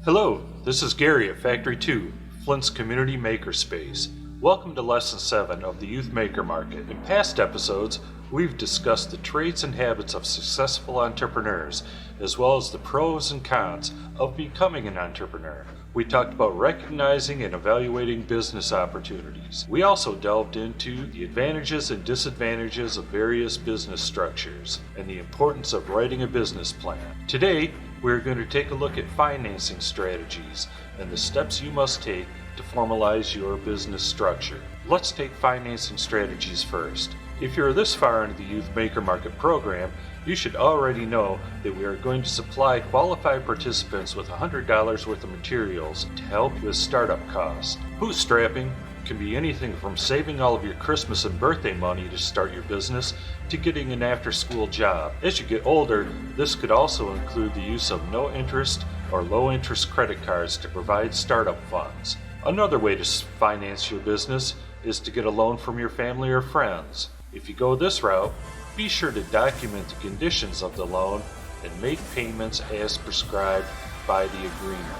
Hello, this is Gary at Factory 2, Flint's Community Makerspace. Welcome to Lesson 7 of the Youth Maker Market. In past episodes, we've discussed the traits and habits of successful entrepreneurs, as well as the pros and cons of becoming an entrepreneur. We talked about recognizing and evaluating business opportunities. We also delved into the advantages and disadvantages of various business structures and the importance of writing a business plan. Today, we're going to take a look at financing strategies and the steps you must take to formalize your business structure. Let's take financing strategies first. If you're this far into the Youth Maker Market program, you should already know that we are going to supply qualified participants with $100 worth of materials to help with startup costs. Bootstrapping can be anything from saving all of your Christmas and birthday money to start your business to getting an after-school job. As you get older, this could also include the use of no-interest or low-interest credit cards to provide startup funds. Another way to finance your business is to get a loan from your family or friends. If you go this route, be sure to document the conditions of the loan and make payments as prescribed by the agreement.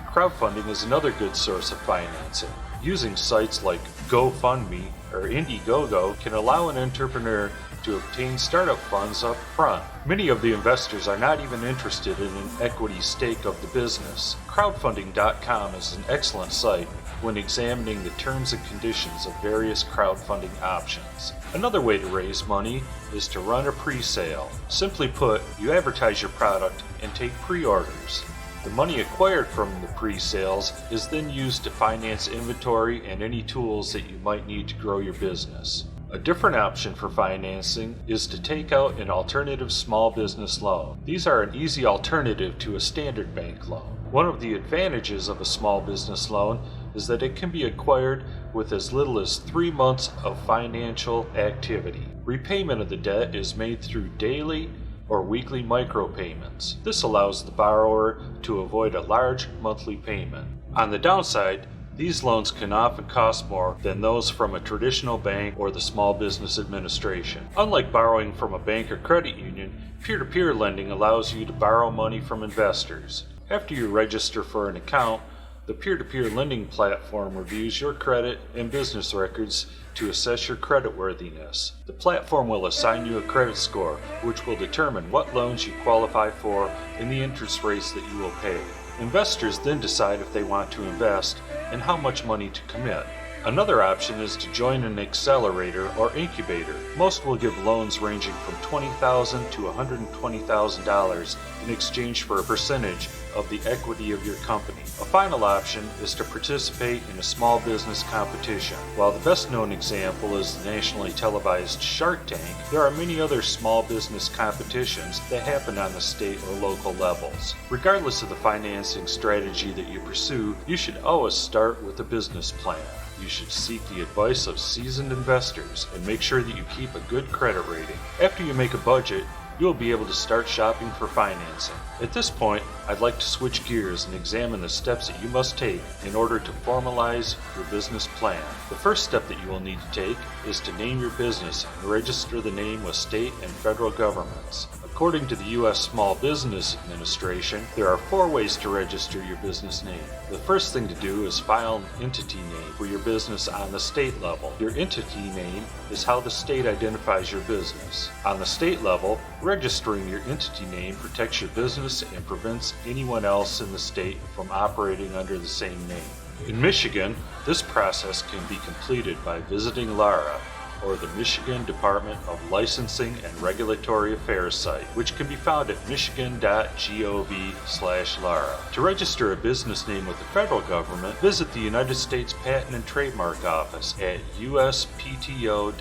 Crowdfunding is another good source of financing. Using sites like GoFundMe or Indiegogo can allow an entrepreneur to obtain startup funds up front. Many of the investors are not even interested in an equity stake of the business. Crowdfunding.com is an excellent site when examining the terms and conditions of various crowdfunding options. Another way to raise money is to run a pre-sale. Simply put, you advertise your product and take pre-orders. The money acquired from the pre-sales is then used to finance inventory and any tools that you might need to grow your business. A different option for financing is to take out an alternative small business loan. These are an easy alternative to a standard bank loan. One of the advantages of a small business loan is that it can be acquired with as little as 3 months of financial activity. Repayment of the debt is made through daily or weekly micropayments. This allows the borrower to avoid a large monthly payment. On the downside, these loans can often cost more than those from a traditional bank or the Small Business Administration. Unlike borrowing from a bank or credit union, peer-to-peer lending allows you to borrow money from investors. After you register for an account, the peer-to-peer lending platform reviews your credit and business records to assess your creditworthiness. The platform will assign you a credit score, which will determine what loans you qualify for and the interest rates that you will pay. Investors then decide if they want to invest and how much money to commit. Another option is to join an accelerator or incubator. Most will give loans ranging from $20,000 to $120,000 in exchange for a percentage of the equity of your company. A final option is to participate in a small business competition. While the best known example is the nationally televised Shark Tank, there are many other small business competitions that happen on the state or local levels. Regardless of the financing strategy that you pursue, you should always start with a business plan. You should seek the advice of seasoned investors and make sure that you keep a good credit rating. After you make a budget, you'll be able to start shopping for financing. At this point, I'd like to switch gears and examine the steps that you must take in order to formalize your business plan. The first step that you will need to take is to name your business and register the name with state and federal governments. According to the U.S. Small Business Administration, there are 4 ways to register your business name. The first thing to do is file an entity name for your business on the state level. Your entity name is how the state identifies your business. On the state level, registering your entity name protects your business and prevents anyone else in the state from operating under the same name. In Michigan, this process can be completed by visiting LARA, or the Michigan Department of Licensing and Regulatory Affairs site, which can be found at michigan.gov/LARA. To register a business name with the federal government, visit the United States Patent and Trademark Office at uspto.gov.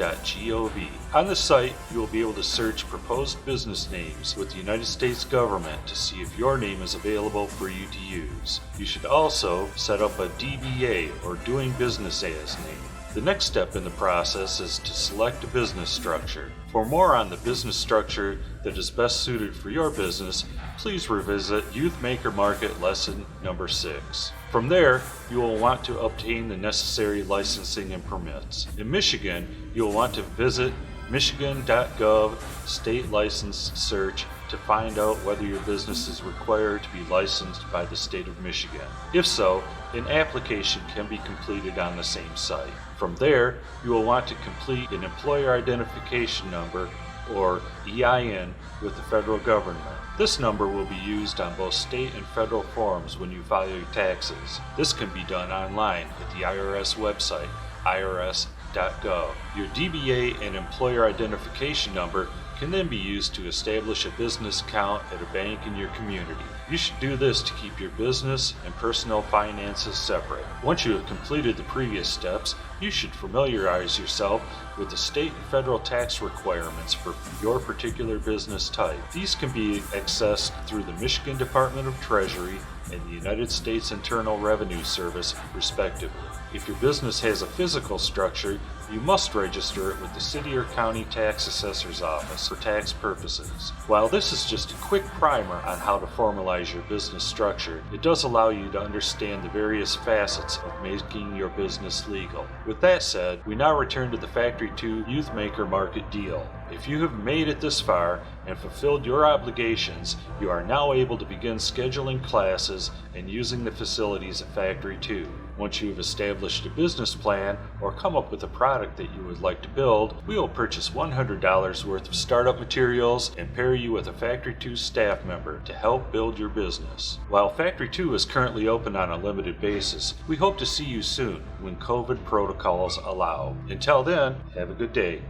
On the site, you will be able to search proposed business names with the United States government to see if your name is available for you to use. You should also set up a DBA, or Doing Business As name. The next step in the process is to select a business structure. For more on the business structure that is best suited for your business, please revisit Youth Maker Market Lesson number 6. From there, you will want to obtain the necessary licensing and permits. In Michigan, you will want to visit michigan.gov state license search to find out whether your business is required to be licensed by the state of Michigan. If so, an application can be completed on the same site. From there, you will want to complete an employer identification number or EIN with the federal government. This number will be used on both state and federal forms when you file your taxes. This can be done online at the IRS website, irs.gov. Your DBA and employer identification number can then be used to establish a business account at a bank in your community. You should do this to keep your business and personal finances separate. Once you have completed the previous steps, you should familiarize yourself with the state and federal tax requirements for your particular business type. These can be accessed through the Michigan Department of Treasury and the United States Internal Revenue Service, respectively. If your business has a physical structure, you must register it with the city or county tax assessor's office for tax purposes. While this is just a quick primer on how to formalize your business structure, it does allow you to understand the various facets of making your business legal. With that said, we now return to the Factory 2 Youth Maker Market deal. If you have made it this far and fulfilled your obligations, you are now able to begin scheduling classes and using the facilities at Factory 2. Once you have established a business plan or come up with a product that you would like to build, we will purchase $100 worth of startup materials and pair you with a Factory 2 staff member to help build your business. While Factory 2 is currently open on a limited basis, we hope to see you soon when COVID protocols allow. Until then, have a good day.